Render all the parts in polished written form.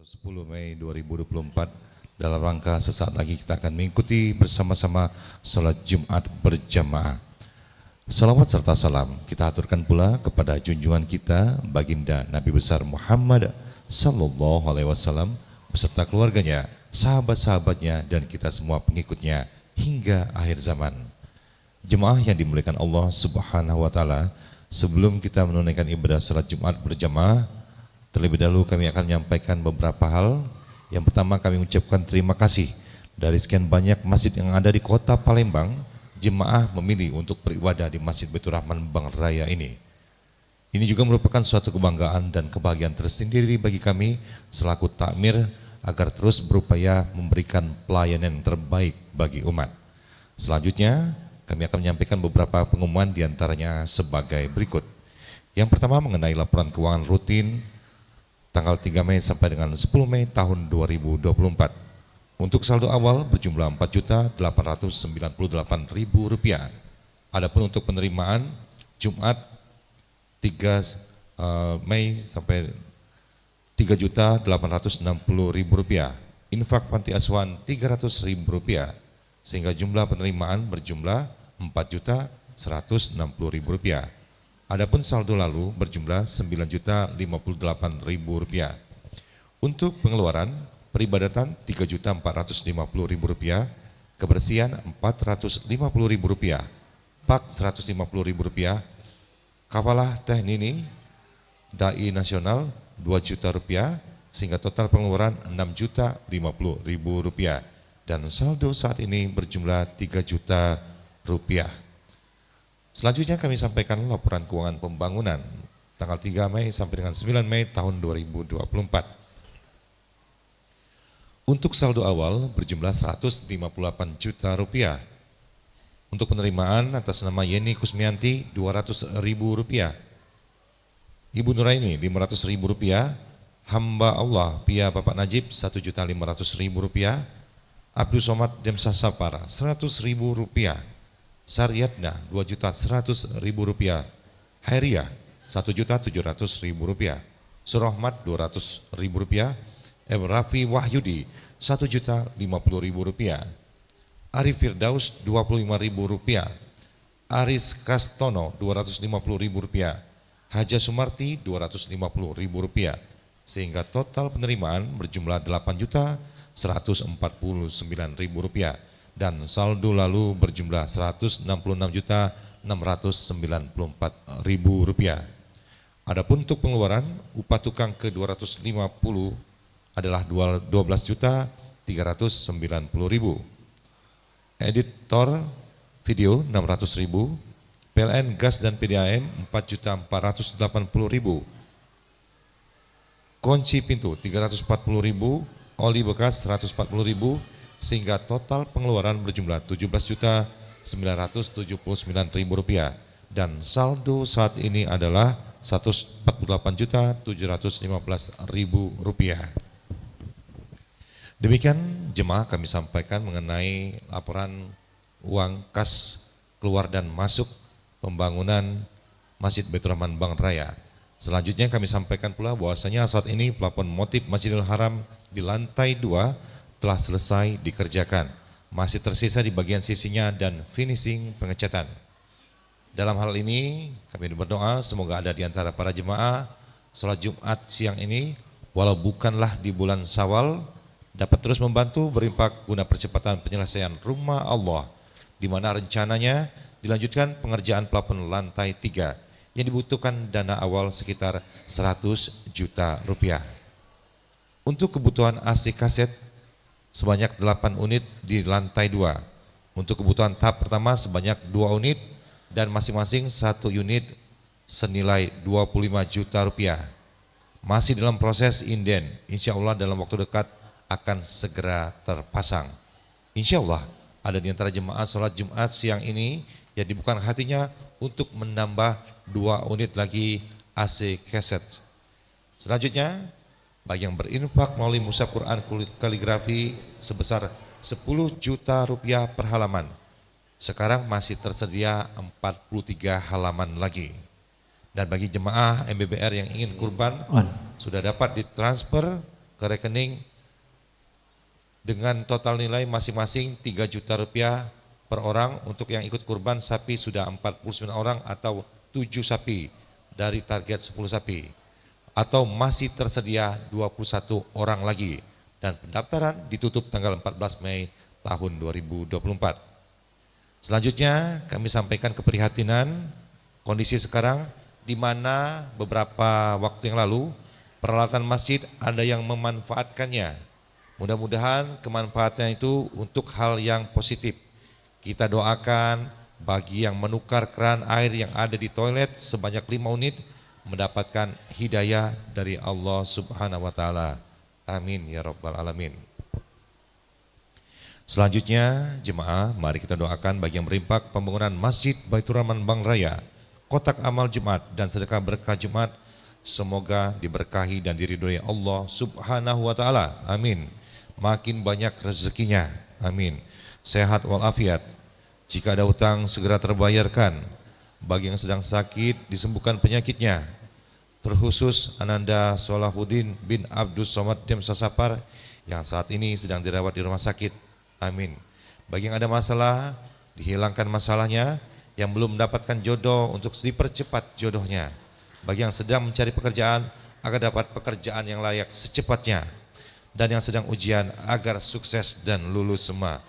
10 Mei 2024 dalam rangka sesaat lagi kita akan mengikuti bersama-sama sholat Jumat berjamaah. Salawat serta salam kita aturkan pula kepada junjungan kita baginda Nabi besar Muhammad sallallahu alaihi wasallam beserta keluarganya, sahabat-sahabatnya dan kita semua pengikutnya hingga akhir zaman. Jemaah yang dimuliakan Allah Subhanahu wa taala, sebelum kita menunaikan ibadah salat Jumat berjamaah, terlebih dahulu kami akan menyampaikan beberapa hal. Yang pertama, kami mengucapkan terima kasih dari sekian banyak masjid yang ada di kota Palembang, jemaah memilih untuk beribadah di Masjid Baitur Rahman Bang Raya ini. Ini juga merupakan suatu kebanggaan dan kebahagiaan tersendiri bagi kami selaku takmir agar terus berupaya memberikan pelayanan yang terbaik bagi umat. Selanjutnya, kami akan menyampaikan beberapa pengumuman diantaranya sebagai berikut. Yang pertama mengenai laporan keuangan rutin tanggal 3 Mei sampai dengan 10 Mei tahun 2024. Untuk saldo awal berjumlah Rp4.898.000. Adapun untuk penerimaan Jumat 3 Mei sampai Rp3.860.000. Infak panti asuhan Rp300.000 sehingga jumlah penerimaan berjumlah Rp4.160.000. Adapun saldo lalu berjumlah Rp9.058.000. Untuk pengeluaran peribadatan Rp3.450.000, kebersihan Rp450.000, pak Rp150.000, kafalah teh nini dai nasional Rp2.000.000 sehingga total pengeluaran Rp6.050.000 dan saldo saat ini berjumlah Rp3 juta. Selanjutnya kami sampaikan laporan keuangan pembangunan tanggal 3 Mei sampai dengan 9 Mei tahun 2024. Untuk saldo awal berjumlah Rp158 juta. Untuk penerimaan atas nama Yeni Kusmianti Rp200.000. Ibu Nuraini Rp500.000. Hamba Allah Pia Bapak Najib Rp1.500.000. Abdul Somad Demsah Sapara Rp100.000. Saryatna Rp2.100.000, Hairiyah Rp1.700.000, Surahmat Rp200.000, Rafi Wahyudi Rp1.050.000, Arif Firdaus Rp25.000, Aris Kastono Rp250.000, Haja Sumarti Rp250.000 sehingga total penerimaan berjumlah Rp8.149.000 dan saldo lalu berjumlah Rp166.694.000. Adapun untuk pengeluaran upah tukang ke 250 adalah Rp12.390.000. Editor video Rp600.000, PLN gas dan PDAM Rp4.480.000. Kunci pintu Rp340.000, oli bekas Rp140.000 sehingga total pengeluaran berjumlah Rp17.979.000 dan saldo saat ini adalah Rp148.715.000. Demikian jemaah kami sampaikan mengenai laporan uang kas keluar dan masuk pembangunan Masjid Baitur Rahman Bang Raya. Selanjutnya kami sampaikan pula bahwasanya saat ini plafon motif Masjidil Haram di lantai 2 telah selesai dikerjakan. Masih tersisa di bagian sisinya dan finishing pengecatan. Dalam hal ini kami berdoa semoga ada di antara para jemaah sholat Jumat siang ini walau bukanlah di bulan Syawal dapat terus membantu berimpak guna percepatan penyelesaian rumah Allah di mana rencananya dilanjutkan pengerjaan plafon lantai 3 yang dibutuhkan dana awal sekitar Rp100 juta. Untuk kebutuhan AC kaset sebanyak 8 unit di lantai 2. Untuk kebutuhan tahap pertama sebanyak 2 unit dan masing-masing 1 unit senilai Rp25 juta. Masih dalam proses inden, insya Allah dalam waktu dekat akan segera terpasang. Insya Allah ada di antara jemaah sholat Jumat siang ini yang dibuka hatinya untuk menambah 2 unit lagi AC kaset. Selanjutnya, bagi yang berinfak melalui mushaf Quran kaligrafi sebesar Rp10 juta per halaman. Sekarang masih tersedia 43 halaman lagi. Dan bagi jemaah MBBR yang ingin kurban sudah dapat ditransfer ke rekening dengan total nilai masing-masing 3 juta rupiah per orang. Untuk yang ikut kurban sapi sudah 49 orang atau 7 sapi dari target 10 sapi, atau masih tersedia 21 orang lagi, dan pendaftaran ditutup tanggal 14 Mei tahun 2024. Selanjutnya kami sampaikan keprihatinan kondisi sekarang di mana beberapa waktu yang lalu peralatan masjid ada yang memanfaatkannya. Mudah-mudahan kemanfaatannya itu untuk hal yang positif. Kita doakan bagi yang menukar keran air yang ada di toilet sebanyak 5 unit mendapatkan hidayah dari Allah Subhanahu wa taala. Amin ya rabbal alamin. Selanjutnya jemaah, mari kita doakan bagi yang berimpak pembangunan Masjid Baitur Rahman Bank Raya, kotak amal Jumat dan sedekah berkah Jumat, semoga diberkahi dan diridhoi Allah Subhanahu wa taala. Amin. Makin banyak rezekinya. Amin. Sehat walafiat. Jika ada utang segera terbayarkan. Bagi yang sedang sakit disembuhkan penyakitnya. Terkhusus Ananda Solahuddin bin Abdus Somad Dem Sasapar yang saat ini sedang dirawat di rumah sakit. Amin. Bagi yang ada masalah dihilangkan masalahnya. Yang belum mendapatkan jodoh untuk dipercepat jodohnya. Bagi yang sedang mencari pekerjaan agar dapat pekerjaan yang layak secepatnya. Dan yang sedang ujian agar sukses dan lulus semua.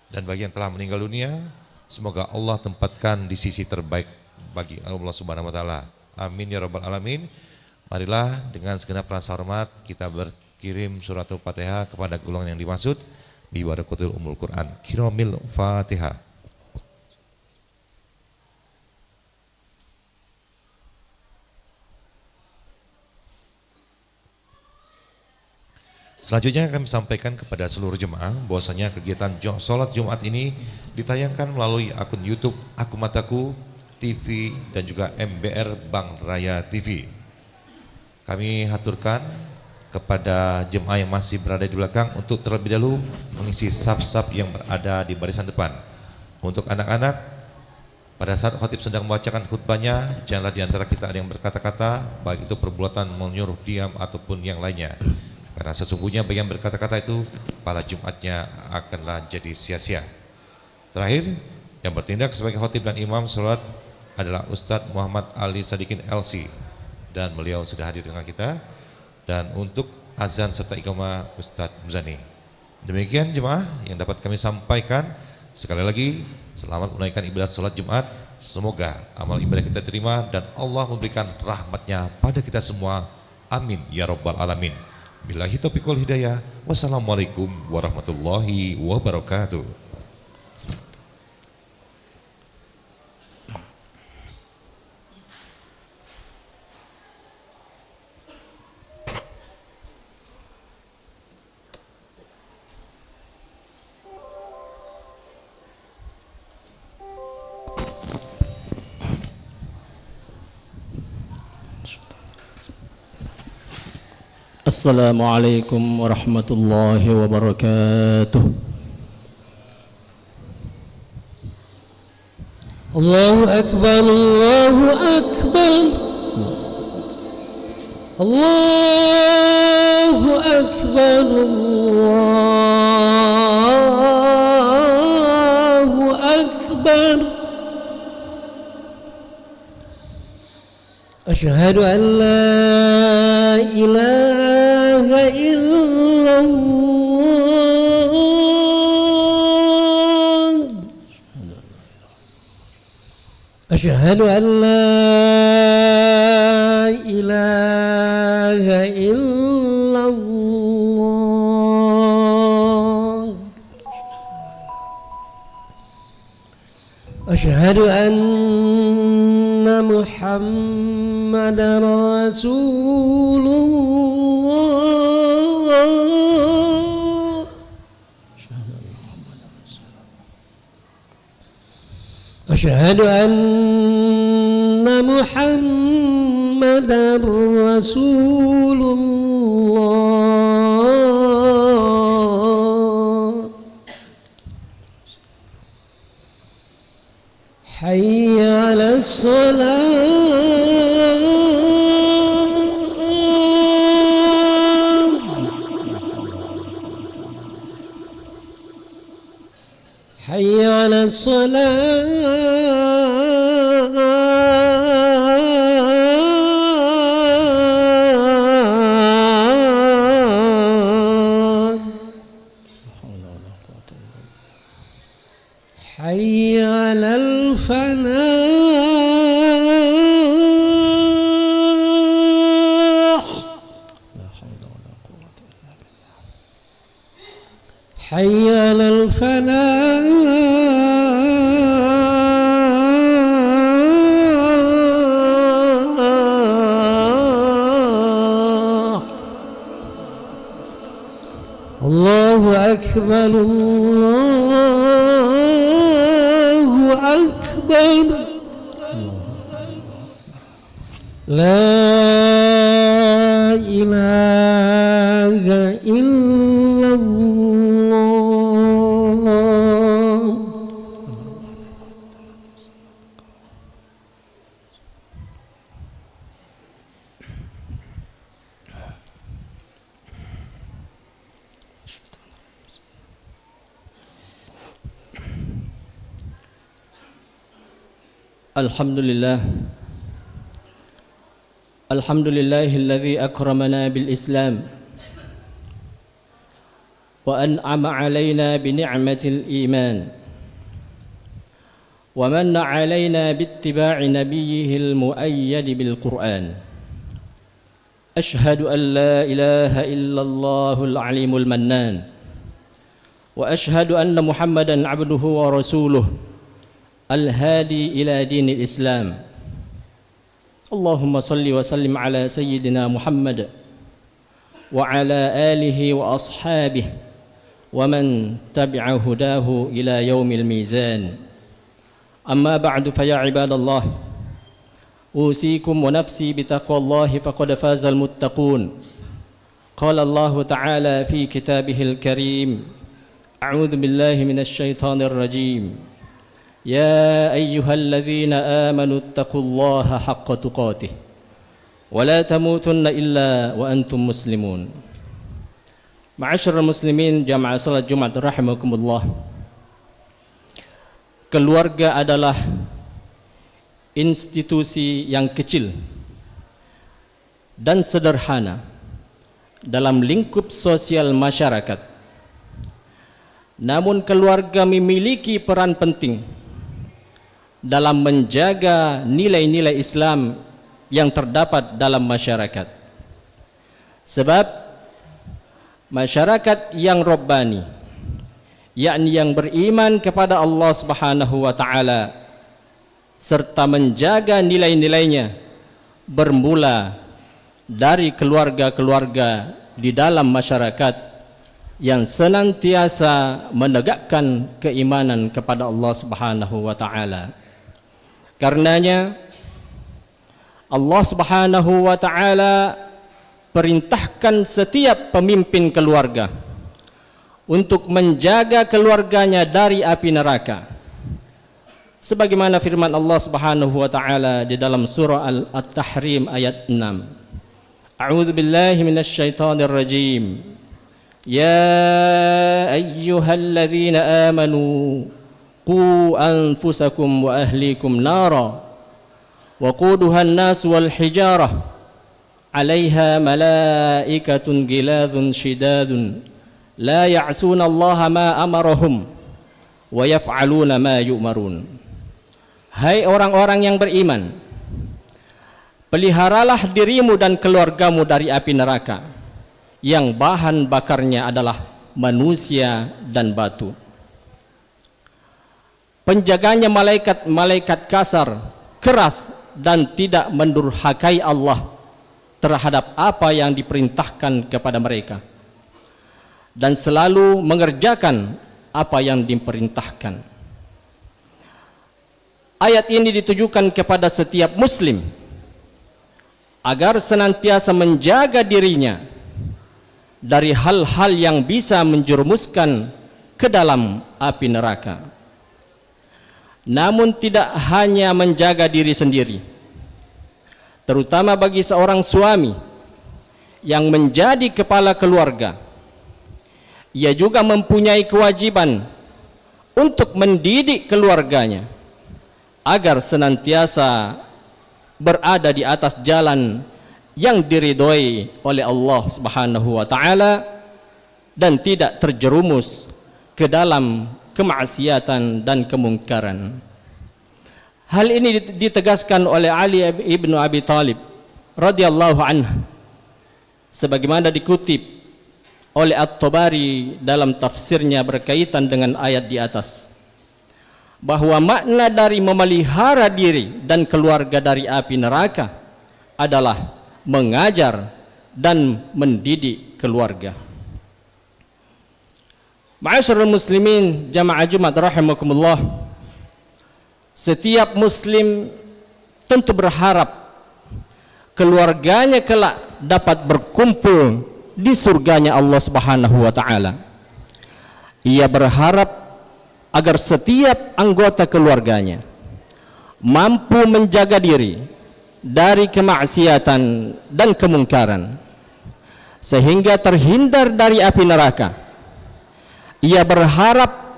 Dan bagi yang telah meninggal dunia, semoga Allah tempatkan di sisi terbaik bagi Allah Subhanahu wa taala. Amin ya rabbal alamin. Marilah dengan segenap rasa hormat kita berkirim suratul Fatihah kepada golongan yang dimaksud bi barakatul Ummul Quran. Kiramil Fatihah. Selanjutnya kami sampaikan kepada seluruh jemaah bahwasanya kegiatan sholat Jumat ini ditayangkan melalui akun YouTube Aku Mataku TV dan juga MBR Bank Raya TV. Kami haturkan kepada jemaah yang masih berada di belakang untuk terlebih dahulu mengisi saf-saf yang berada di barisan depan. Untuk anak-anak, pada saat khatib sedang membacakan khutbahnya, janganlah di antara kita ada yang berkata-kata, baik itu perbuatan menyuruh diam ataupun yang lainnya. Karena sesungguhnya bagi yang berkata-kata itu, pahala Jumatnya akanlah jadi sia-sia. Terakhir, yang bertindak sebagai khatib dan imam sholat adalah Ustadz Muhammad Ali Sadikin LC. Dan beliau sudah hadir dengan kita. Dan untuk azan serta iqamah Ustadz Muzani. Demikian jemaah yang dapat kami sampaikan. Sekali lagi, selamat menunaikan ibadah sholat Jumat. Semoga amal ibadah kita terima dan Allah memberikan rahmatnya pada kita semua. Amin ya rabbal alamin. Billahi taufiq wal hidayah. Wassalamualaikum warahmatullahi wabarakatuh. Assalamualaikum warahmatullahi wabarakatuh. Allahu Akbar, Allahu Akbar, Allahu Akbar, Allahu Akbar. Asyhadu an la ilaha illallah. Asyhadu an la ilaha illallah. Asyhadu anna Muhammadar Rasulullah. Asyhadu anna Muhammadar Rasulullah. Hayya 'alas salat. الصلاة حي على الفلاح حي على الفلاح الله أكبر الله أكبر لا إله إلا الله الحمد لله الذي أكرمنا بالإسلام وأنعم علينا بنعمة الإيمان ومن علينا باتباع نبيه المؤيد بالقرآن أشهد أن لا إله إلا الله العليم المنان وأشهد أن محمدًا عبده ورسوله الهادي إلى دين الإسلام اللهم صل وسلم على سيدنا محمد وعلى آله وأصحابه ومن تبع هداه إلى يوم الميزان أما بعد فيا عباد الله أوصيكم ونفسي بتقوى الله فقد فاز المتقون قال الله تعالى في كتابه الكريم أعوذ بالله من الشيطان الرجيم يا أيها الذين آمنوا اتقوا الله حق تقاته ولا تموتن إلا وأنتم مسلمون Ma'asyiral muslimin jamaah salat Jumat rahimakumullah. Keluarga adalah institusi yang kecil dan sederhana dalam lingkup sosial masyarakat. Namun keluarga memiliki peran penting dalam menjaga nilai-nilai Islam yang terdapat dalam masyarakat. Sebab masyarakat yang rabbani, yakni yang beriman kepada Allah Subhanahu wa taala serta menjaga nilai-nilainya, bermula dari keluarga-keluarga di dalam masyarakat yang senantiasa menegakkan keimanan kepada Allah Subhanahu wa taala. Karenanya Allah Subhanahu wa taala perintahkan setiap pemimpin keluarga untuk menjaga keluarganya dari api neraka. Sebagaimana firman Allah Subhanahu wa taala di dalam surah At-Tahrim ayat 6. A'udzu billahi minasy syaithanir rajim. Ya ayyuhalladzina amanu qu anfusakum wa ahlikum nara wa quduha an-nas wal hijarah 'alaiha malaikatun giladzun shidadun la ya'suna Allah ma amarahum wa yaf'aluna ma yu'marun. Hai orang-orang yang beriman, peliharalah dirimu dan keluargamu dari api neraka yang bahan bakarnya adalah manusia dan batu. Penjaganya malaikat-malaikat kasar, keras dan tidak mendurhakai Allah terhadap apa yang diperintahkan kepada mereka dan selalu mengerjakan apa yang diperintahkan. Ayat ini ditujukan kepada setiap muslim agar senantiasa menjaga dirinya dari hal-hal yang bisa menjerumuskan ke dalam api neraka. Namun tidak hanya menjaga diri sendiri, terutama bagi seorang suami yang menjadi kepala keluarga, ia juga mempunyai kewajiban untuk mendidik keluarganya agar senantiasa berada di atas jalan yang diridhoi oleh Allah Subhanahu wa taala dan tidak terjerumus ke dalam kemaksiatan dan kemungkaran. Hal ini ditegaskan oleh Ali ibnu Abi Thalib radhiyallahu anhu sebagaimana dikutip oleh At-Tabari dalam tafsirnya berkaitan dengan ayat di atas, bahwa makna dari memelihara diri dan keluarga dari api neraka adalah mengajar dan mendidik keluarga. Ma'asyiral muslimin jamaah Jumat rahimakumullah, setiap muslim tentu berharap keluarganya kelak dapat berkumpul di surganya Allah Subhanahu wa taala. Ia berharap agar setiap anggota keluarganya mampu menjaga diri dari kemaksiatan dan kemungkaran sehingga terhindar dari api neraka. Ia berharap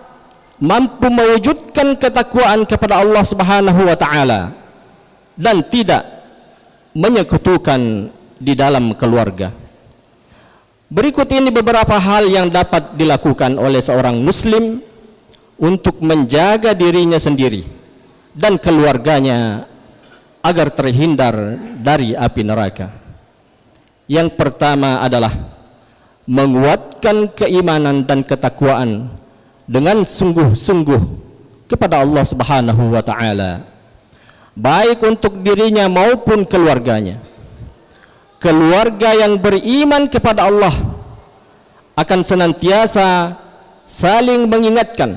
mampu mewujudkan ketakwaan kepada Allah Subhanahu wa taala dan tidak menyekutukan di dalam keluarga. Berikut ini beberapa hal yang dapat dilakukan oleh seorang muslim untuk menjaga dirinya sendiri dan keluarganya agar terhindar dari api neraka. Yang pertama adalah menguatkan keimanan dan ketakwaan dengan sungguh-sungguh kepada Allah Subhanahu wa taala, baik untuk dirinya maupun keluarganya. Keluarga yang beriman kepada Allah akan senantiasa saling mengingatkan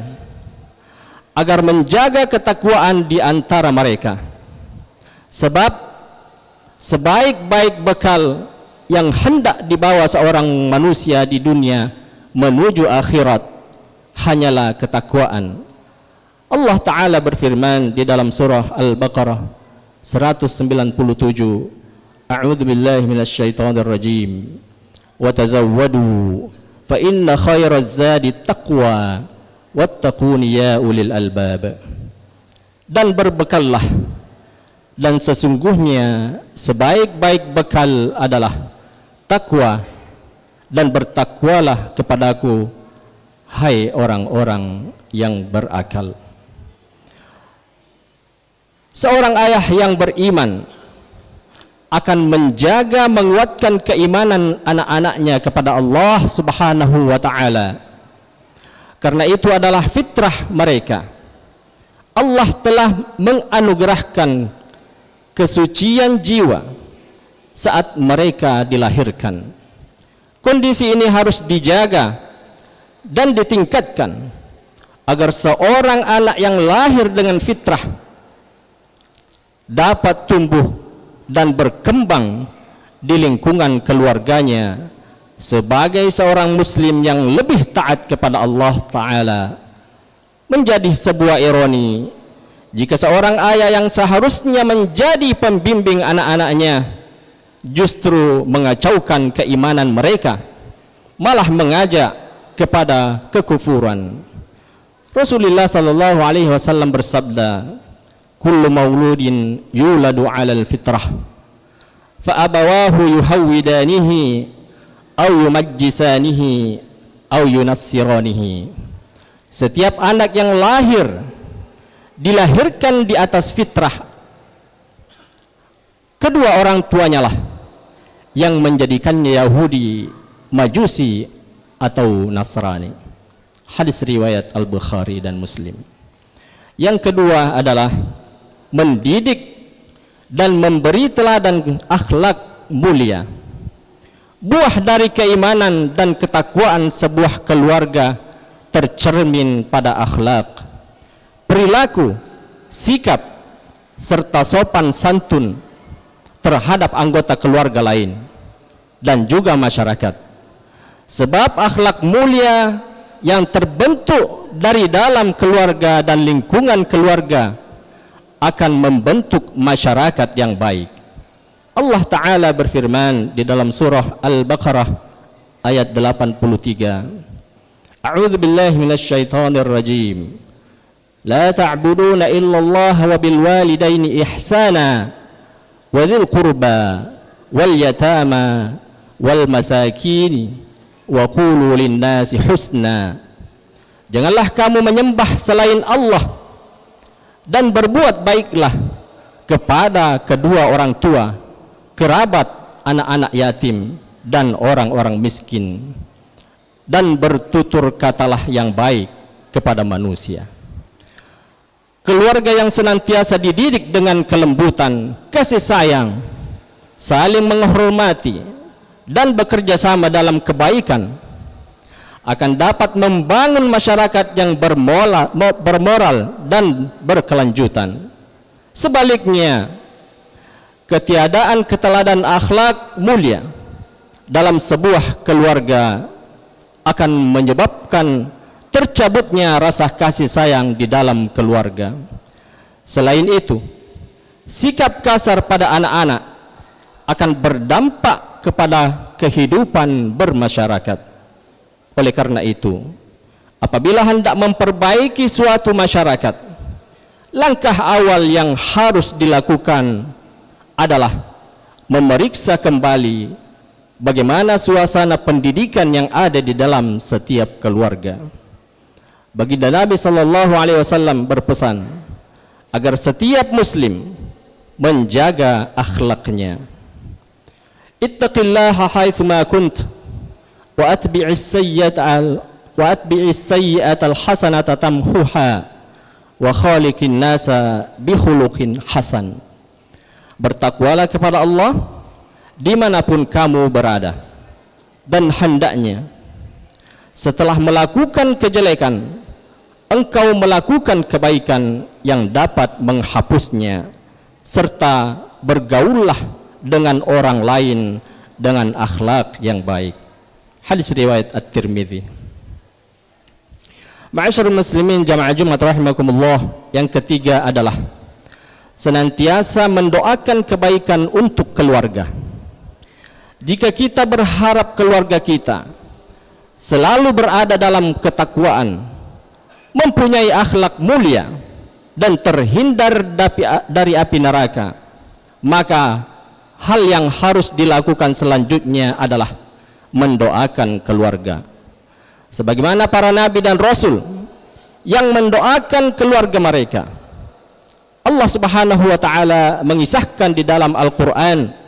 agar menjaga ketakwaan di antara mereka, sebab sebaik-baik bekal yang hendak dibawa seorang manusia di dunia menuju akhirat hanyalah ketakwaan. Allah Ta'ala berfirman di dalam surah Al-Baqarah 197, A'udzu billahi minasyaitonir rajim, wa tazawwadu fa inna khairaz zadi taqwa wattaquni ya ulil albab. Dan berbekallah, dan sesungguhnya sebaik-baik bekal adalah takwa, dan bertakwalah kepadaku hai orang-orang yang berakal. Seorang ayah yang beriman akan menjaga menguatkan keimanan anak-anaknya kepada Allah Subhanahu wa taala. Karena itu adalah fitrah mereka. Allah telah menganugerahkan kesucian jiwa saat mereka dilahirkan. Kondisi ini harus dijaga dan ditingkatkan agar seorang anak yang lahir dengan fitrah dapat tumbuh dan berkembang di lingkungan keluarganya sebagai seorang muslim yang lebih taat kepada Allah Ta'ala. Menjadi sebuah ironi jika seorang ayah yang seharusnya menjadi pembimbing anak-anaknya justru mengacaukan keimanan mereka, malah mengajak kepada kekufuran. Rasulullah sallallahu alaihi wasallam bersabda, kullu mauludin yuladu 'alal fitrah fa abawahu yuhawwidanihi aw yumajjisanihi aw yunassiranihi. Setiap anak yang lahir dilahirkan di atas fitrah. Kedua orang tuanya lah yang menjadikannya Yahudi, Majusi atau Nasrani. Hadis riwayat Al-Bukhari dan Muslim. Yang kedua adalah mendidik dan memberi teladan akhlak mulia. Buah dari keimanan dan ketakwaan sebuah keluarga tercermin pada akhlak, perilaku, sikap, serta sopan santun terhadap anggota keluarga lain dan juga masyarakat. Sebab akhlak mulia yang terbentuk dari dalam keluarga dan lingkungan keluarga akan membentuk masyarakat yang baik. Allah Ta'ala berfirman di dalam surah Al-Baqarah ayat 83, A'udzu billahi minasyaitonir rajim. La ta'buduna illallah wa bil walidaini ihsana wa dzil qurba wal yatama wal masakin wa qulu lin nasi husna. Janganlah kamu menyembah selain Allah dan berbuat baiklah kepada kedua orang tua, kerabat, anak-anak yatim dan orang-orang miskin, dan bertutur katalah yang baik kepada manusia. Keluarga yang senantiasa dididik dengan kelembutan, kasih sayang, saling menghormati dan bekerja sama dalam kebaikan akan dapat membangun masyarakat yang bermoral dan berkelanjutan. Sebaliknya, ketiadaan keteladan akhlak mulia dalam sebuah keluarga akan menyebabkan tercabutnya rasa kasih sayang di dalam keluarga. Selain itu, sikap kasar pada anak-anak akan berdampak kepada kehidupan bermasyarakat. Oleh karena itu, apabila hendak memperbaiki suatu masyarakat, langkah awal yang harus dilakukan adalah memeriksa kembali bagaimana suasana pendidikan yang ada di dalam setiap keluarga. Baginda Nabi sallallahu alaihi wasallam berpesan agar setiap muslim menjaga akhlaknya. Ittaqillaha haitsu ma kunt wa atbi'is sayyi'atal hasanata tamhuha wa khaliqin nasa bi khuluqin hasan. Bertakwalah kepada Allah dimanapun kamu berada, dan hendaknya setelah melakukan kejelekan engkau melakukan kebaikan yang dapat menghapusnya, serta bergaullah dengan orang lain dengan akhlak yang baik. Hadis riwayat At-Tirmidzi. Ma'asyiral muslimin jamaah Jumat rahimakumullah, yang ketiga adalah senantiasa mendoakan kebaikan untuk keluarga. Jika kita berharap keluarga kita selalu berada dalam ketakwaan, mempunyai akhlak mulia dan terhindar dari api neraka, maka hal yang harus dilakukan selanjutnya adalah mendoakan keluarga. Sebagaimana para nabi dan rasul yang mendoakan keluarga mereka. Allah Subhanahu wa taala mengisahkan di dalam Al-Qur'an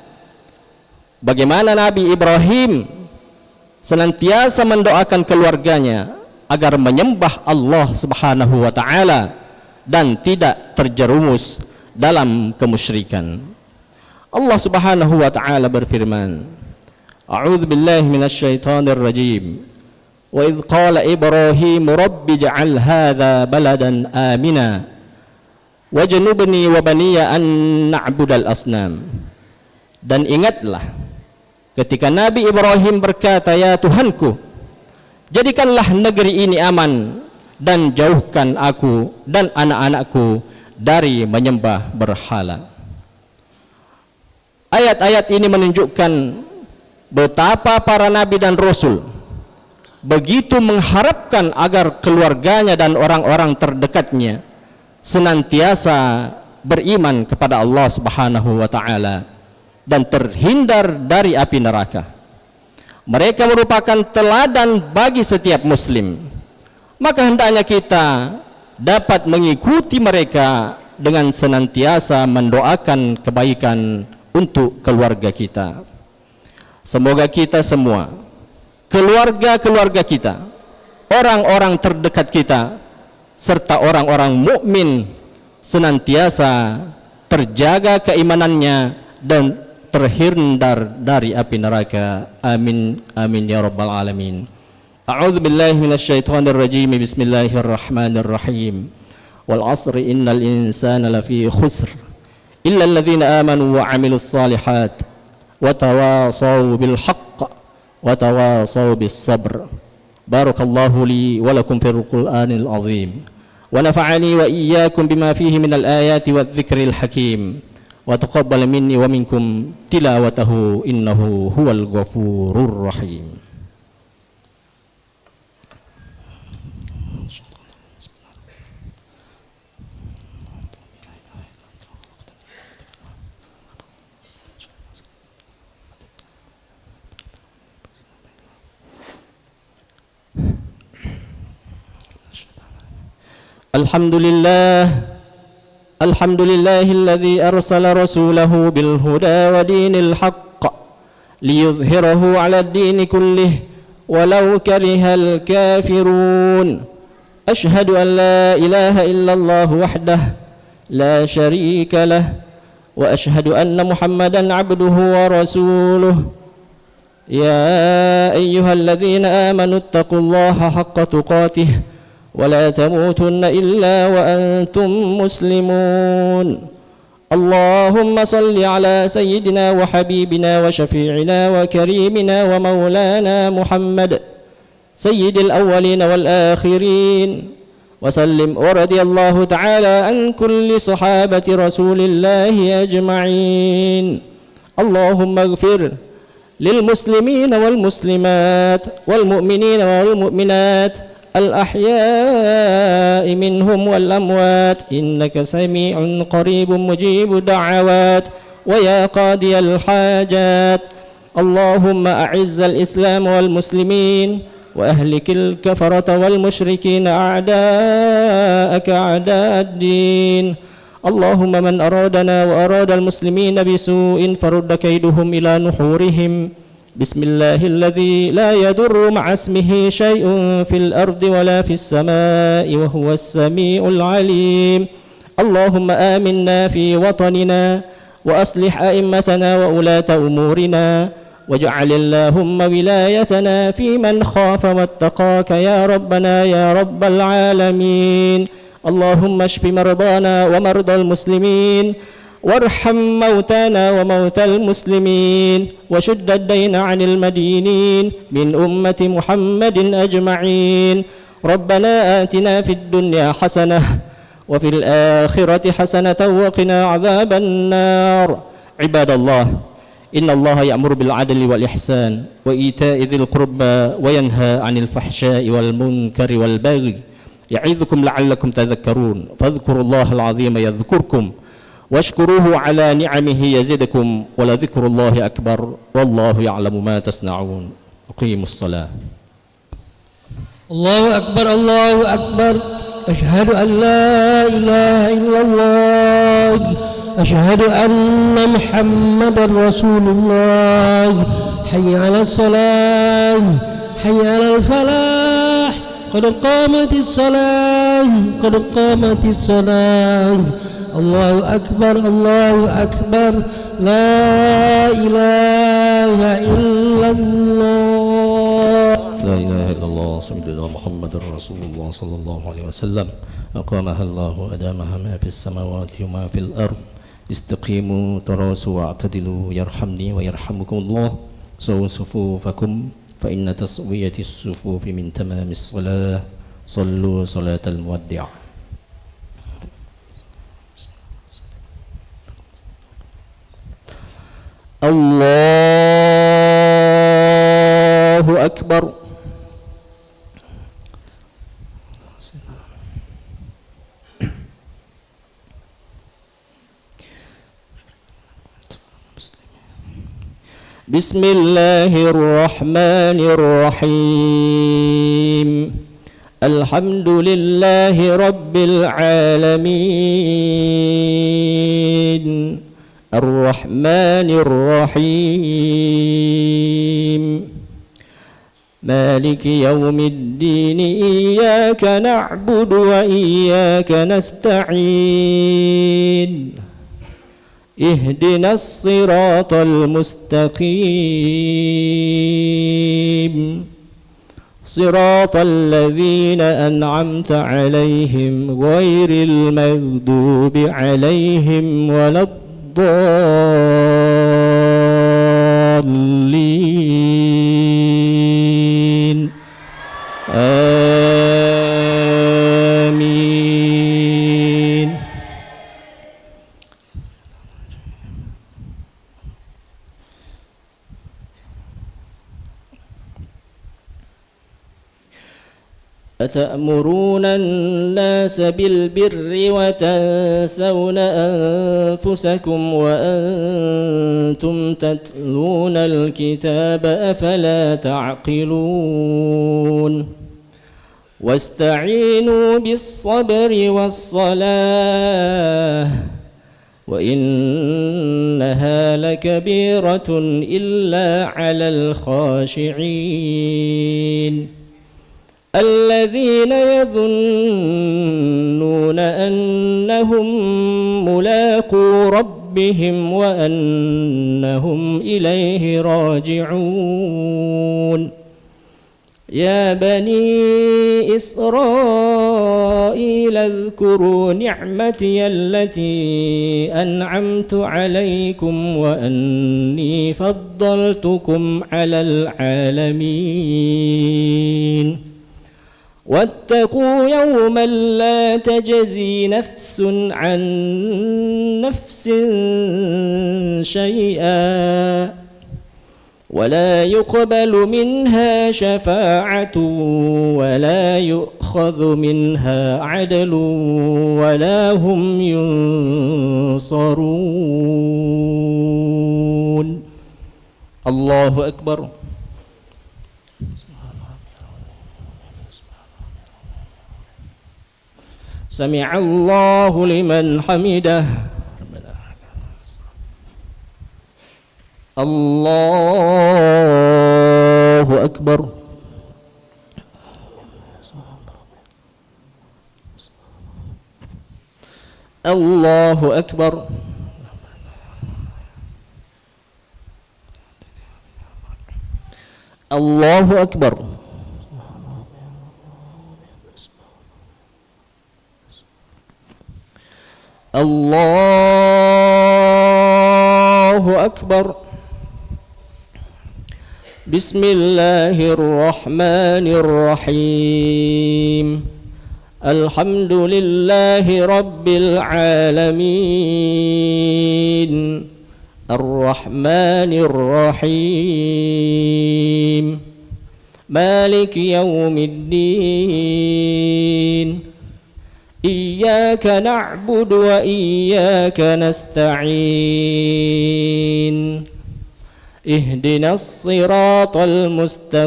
bagaimana Nabi Ibrahim senantiasa mendoakan keluarganya agar menyembah Allah Subhanahu wa taala dan tidak terjerumus dalam kemusyrikan. Allah Subhanahu wa taala berfirman, A'udzu billahi minasyaitonir rajim. Wa idz qala Ibrahim rabbi ij'al hadza baladan amina wajnubni wa baniya an na'budal asnam. Dan ingatlah ketika Nabi Ibrahim berkata, ya Tuhanku, jadikanlah negeri ini aman dan jauhkan aku dan anak-anakku dari menyembah berhala. Ayat-ayat ini menunjukkan betapa para nabi dan rasul begitu mengharapkan agar keluarganya dan orang-orang terdekatnya senantiasa beriman kepada Allah Subhanahu wa taala dan terhindar dari api neraka. Mereka merupakan teladan bagi setiap muslim. Maka hendaknya kita dapat mengikuti mereka dengan senantiasa mendoakan kebaikan untuk keluarga kita. Semoga kita semua, keluarga-keluarga kita, orang-orang terdekat kita, serta orang-orang mukmin senantiasa terjaga keimanannya dan terhindar dari api neraka. Amin amin ya rabbal alamin. A'udzu billahi minasyaitonir rajim. Bismillahirrahmanirrahim. Wal 'asri innal insana lafi khusr illa alladhina amanu wa 'amilus shalihat wa tawasaw bil haqq wa tawasaw bis sabr. Barakallahu li wa lakum fil Qur'anil azim wa nafa'ani wa iyyakum bima fihi minal ayati wadh-dhikril hakim. وتقبل مني ومنكم تلاوته إنه هو الغفور الرحيم. الحمد لله الذي أرسل رسوله بالهدى ودين الحق ليظهره على الدين كله ولو كره الكافرون أشهد أن لا إله إلا الله وحده لا شريك له وأشهد أن محمدا عبده ورسوله يا أيها الذين آمنوا اتقوا الله حق تقاته ولا تموتن إلا وأنتم مسلمون اللهم صل على سيدنا وحبيبنا وشفيعنا وكريمنا ومولانا محمد سيد الأولين والآخرين وسلم ورضي الله تعالى عن كل صحابة رسول الله أجمعين اللهم اغفر للمسلمين والمسلمات والمؤمنين والمؤمنات الأحياء منهم والأموات إنك سميع قريب مجيب الدعوات ويا قاضي الحاجات اللهم أعز الإسلام والمسلمين وأهلك الكفرة والمشركين أعداءك أعداء الدين اللهم من أرادنا وأراد المسلمين بسوء فرد كيدهم إلى نحورهم بسم الله الذي لا يضر مع اسمه شيء في الأرض ولا في السماء وهو السميع العليم اللهم آمنا في وطننا وأصلح أئمتنا وولاة أمورنا واجعل اللهم ولايتنا في من خاف واتقاك يا ربنا يا رب العالمين اللهم اشف مرضانا ومرضى المسلمين وارحم موتانا وموتى المسلمين وشد الدين عن المدينين من أمة محمد أجمعين ربنا آتنا في الدنيا حسنة وفي الآخرة حسنة وقنا عذاب النار عباد الله إن الله يأمر بالعدل والإحسان وإيتاء ذي القربى وينهى عن الفحشاء والمنكر والبغي يعظكم لعلكم تذكرون فاذكروا الله العظيم يذكركم واشكروه على نعمه يزدكم ولذكر الله أكبر والله يعلم ما تصنعون أقيموا الصلاة الله أكبر الله أكبر أشهد أن لا إله إلا الله أشهد أن محمد رسول الله حي على الصلاة حي على الفلاح قد قامت الصلاة قد قامت الصلاة الله أكبر لا إله إلا الله لا إله إلا الله سيدنا محمد رسول الله صلى الله عليه وسلم أقامها الله أدامها ما في السماوات وما في الأرض استقيموا تراسوا واعتدلوا يرحمني ويرحمكم الله سووا صفوفكم فإن تسوية الصفوف من تمام الصلاة صلوا صلاة المودع الله أكبر بسم الله الرحمن الرحيم الحمد لله رب العالمين الرحمن الرحيم مالك يوم الدين إياك نعبد وإياك نستعين اهدنا الصراط المستقيم صراط الذين أنعمت عليهم غير المغضوب عليهم ولا الضالين آمين أتأمرون الناس بالبر وتنسون أنفسكم وأنتم تتلون الكتاب أفلا تعقلون واستعينوا بالصبر والصلاة وإنها لكبيرة إلا على الخاشعين الذين يظنون أنهم ملاقو ربهم وأنهم إليه راجعون يا بني إسرائيل اذكروا نعمتي التي أنعمت عليكم وأني فضلتكم على العالمين واتقوا يوما لا تجزي نفس عن نفس شيئا ولا يقبل منها شفاعة ولا يؤخذ منها عدل ولا هم ينصرون. الله أكبر. سمع الله لمن حمده. الله أكبر. الله أكبر. الله أكبر. الله أكبر. بسم الله الرحمن الرحيم. الحمد لله رب العالمين الرحمن الرحيم مالك يوم الدين إياك نعبد وإياك نستعين اهدنا الصراط المستقيم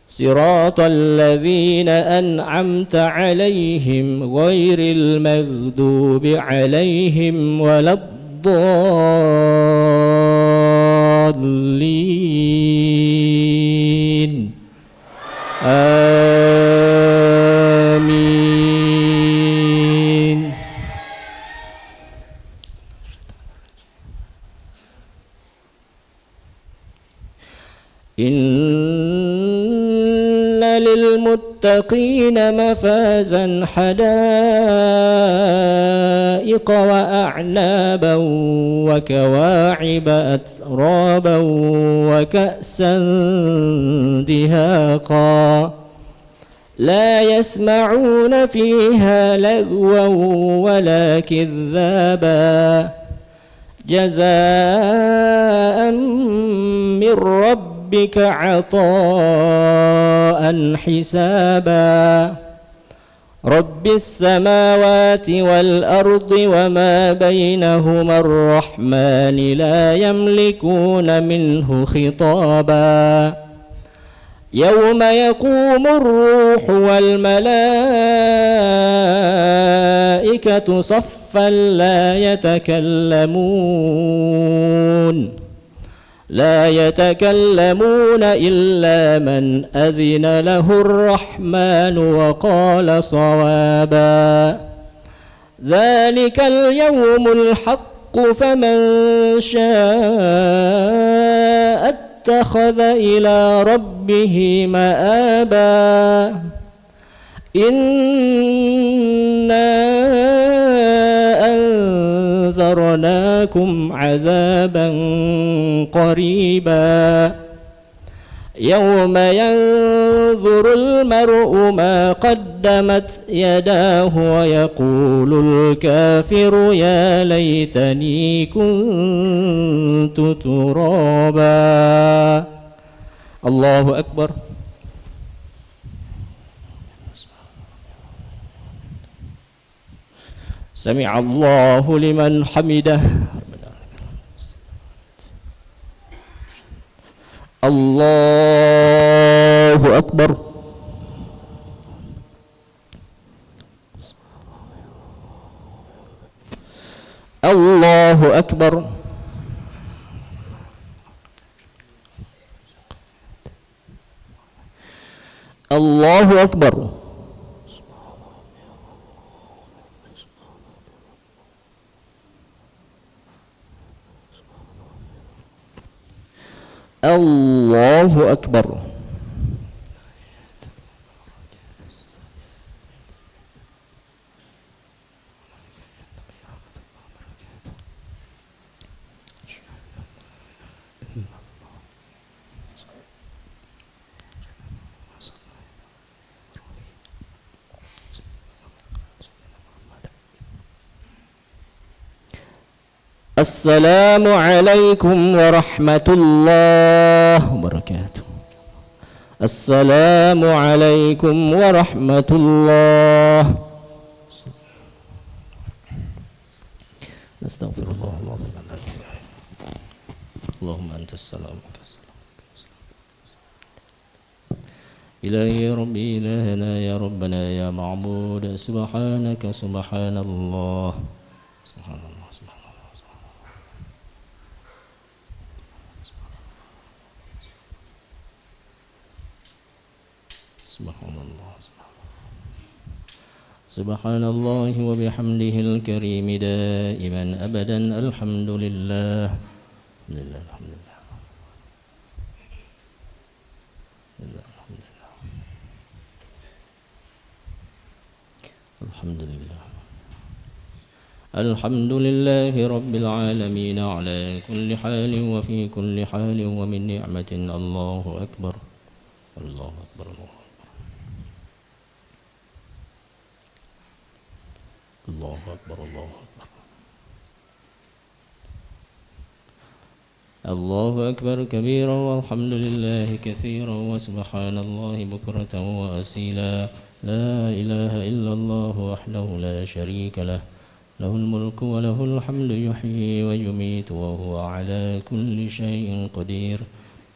صراط الذين أنعمت عليهم غير المغضوب عليهم ولا الضالين آمين. للمتقين مفازا حدائق وأعنابا وكواعب أترابا وكأسا دهاقا لا يسمعون فيها لغوا ولا كذابا جزاء من ربك عطاء حسابا رب السماوات والأرض وما بينهما الرحمن لا يملكون منه خطابا يوم يقوم الروح والملائكة صفا لا يتكلمون إلا من أذن له الرحمن وقال صوابا ذلك اليوم الحق فمن شاء اتخذ إلى ربه مآبا إنا أنذرناكم عذابا قريبا يوم ينظر المرء ما قدمت يداه ويقول الكافر يا ليتني كنت ترابا. الله أكبر. سمع الله لمن حمده. Allahu Akbar. Allahu Akbar. Allahu Akbar. Allahu Akbar. Assalamu alaikum warahmatullahi wabarakatuh. Assalamu alaikum warahmatullahi. Astaghfirullahaladzim. Allahumma antas salam. Ilahi Rabbi ilahana ya Rabbana ya ma'bud. Subhanaka subhanallah. Subhanallah. Subhanallah wa bihamdihil karim daiman abadan alhamdulillah. Alhamdulillah. Alhamdulillah. Alhamdulillahi rabbil alamin ala kulli halin wa fi kulli halin wa min ni'matin. Allahu akbar. Allahu akbar. Allahu akbar. Allahu akbar. Allahu akbar kabira walhamdulillahi katsira wa subhanallahi bukratan wa asila. La ilaha illallah wahdahu la syarika lah. Lahul mulku wa lahul hamdu yuhyi wa yumiitu wa huwa ala kulli syai'in qadir.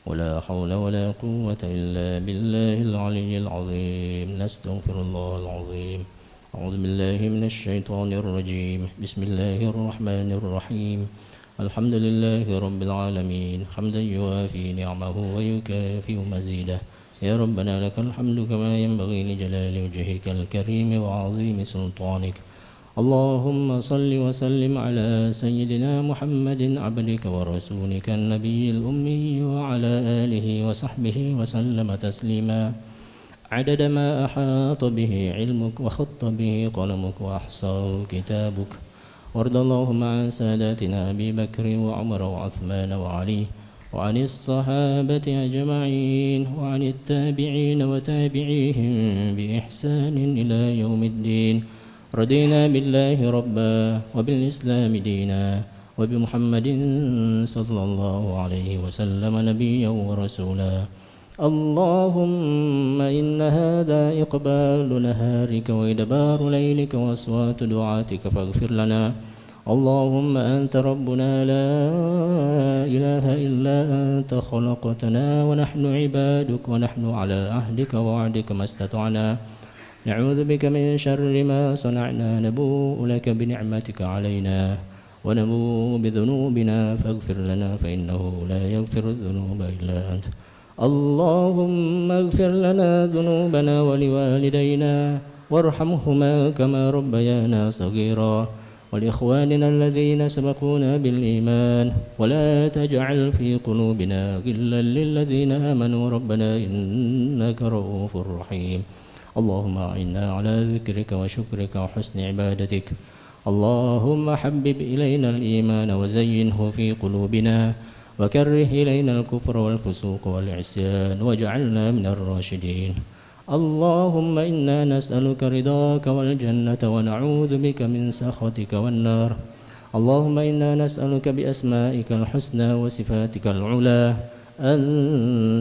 ولا حول ولا قوة إلا بالله العلي العظيم. نستغفر الله العظيم. أعوذ بالله من الشيطان الرجيم. بسم الله الرحمن الرحيم. الحمد لله رب العالمين حمدا يوافي نعمه ويكافئ مزيده. يا ربنا لك الحمد كما ينبغي لجلال وجهك الكريم وعظيم سلطانك. اللهم صل وسلم على سيدنا محمد عبدك ورسولك النبي الأمي وعلى آله وصحبه وسلم تسليما عدد ما أحاط به علمك وخط به قلمك وأحصاه كتابك. وارض اللهم عن ساداتنا أبي بكر وعمر وعثمان وعلي وعن الصحابة أجمعين وعن التابعين وتابعيهم بإحسان إلى يوم الدين. رضينا بالله ربا وبالإسلام دينا وبمحمد صلى الله عليه وسلم نبيا ورسولا. اللهم إن هذا إقبال نهارك وإدبار ليلك وأصوات دعاتك فاغفر لنا. اللهم أنت ربنا لا إله إلا أنت خلقتنا ونحن عبادك ونحن على عهدك ووعدك ما استطعنا. نعوذ بك من شر ما صنعنا. نبوء لك بنعمتك علينا ونبوء بذنوبنا فاغفر لنا فإنه لا يغفر الذنوب إلا أنت. اللهم اغفر لنا ذنوبنا ولوالدينا وارحمهما كما ربيانا صغيرا ولإخواننا الذين سبقونا بالإيمان ولا تجعل في قلوبنا غلا للذين آمنوا ربنا إنك رؤوف رحيم. اللهم أعنا على ذكرك وشكرك وحسن عبادتك. اللهم حبب إلينا الإيمان وزينه في قلوبنا وكره إلينا الكفر والفسوق والعصيان واجعلنا من الراشدين. اللهم إنا نسألك رضاك والجنة ونعوذ بك من سخطك والنار. اللهم إنا نسألك بأسمائك الحسنى وصفاتك العلى أن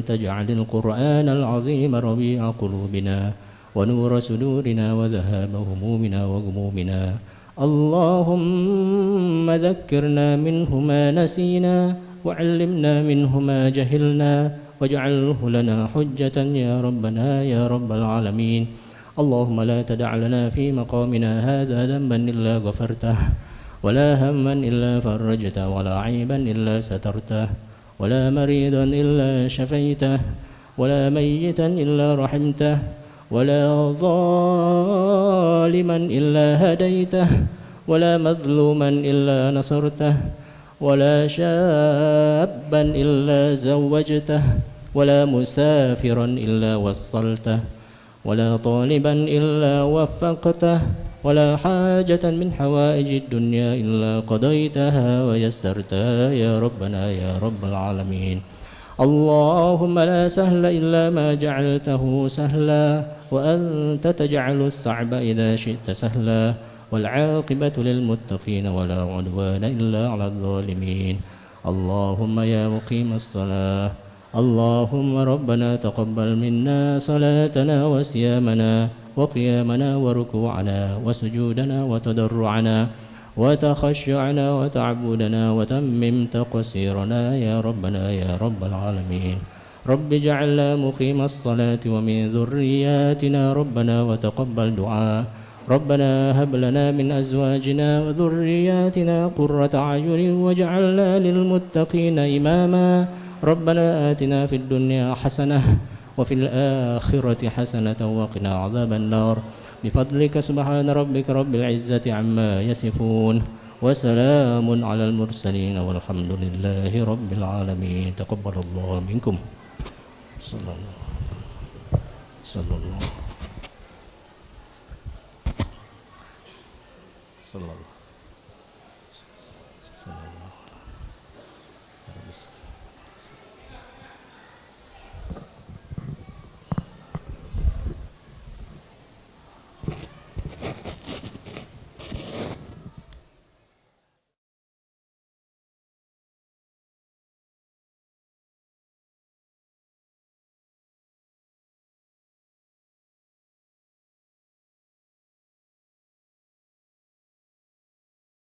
تجعل القرآن العظيم ربيع قلوبنا ونور صدورنا وذهاب همومنا وغمومنا. اللهم ذكرنا منه ما نسينا وعلمنا منه ما جهلنا واجعله لنا حجة يا ربنا يا رب العالمين. اللهم لا تدع لنا في مقامنا هذا ذنبا إلا غفرته ولا هما إلا فرجته ولا عيبا إلا سترته ولا مريضا إلا شفيته ولا ميتا إلا رحمته ولا ظالما إلا هديته ولا مظلوما إلا نصرته ولا شابا إلا زوجته ولا مسافرا إلا وصلته ولا طالبا إلا وفقته ولا حاجة من حوائج الدنيا إلا قضيتها ويسرتها يا ربنا يا رب العالمين. اللهم لا سهل إلا ما جعلته سهلا وأنت تجعل الصعب إذا شئت سهلا والعاقبة للمتقين ولا عدوان إلا على الظالمين. اللهم يا مقيم الصلاة اللهم ربنا تقبل منا صلاتنا وصيامنا وقيامنا وركوعنا وسجودنا وتضرعنا وتخشعنا وتعبدنا وتمم تقصيرنا يا ربنا يا رب العالمين. رب اجعلنا مقيم الصلاة ومن ذرياتنا ربنا وتقبل دعاء. ربنا هب لنا من أزواجنا وذرياتنا قرة أعين واجعلنا للمتقين إماما. ربنا آتنا في الدنيا حسنة وفي الآخرة حسنة وقنا عذاب النار بفضلك سبحان ربك رب العزة عما يصفون وسلام على المرسلين والحمد لله رب العالمين. تقبل الله منكم. صلى الله صلى الله صلى الله صلى الله عليه وسلم.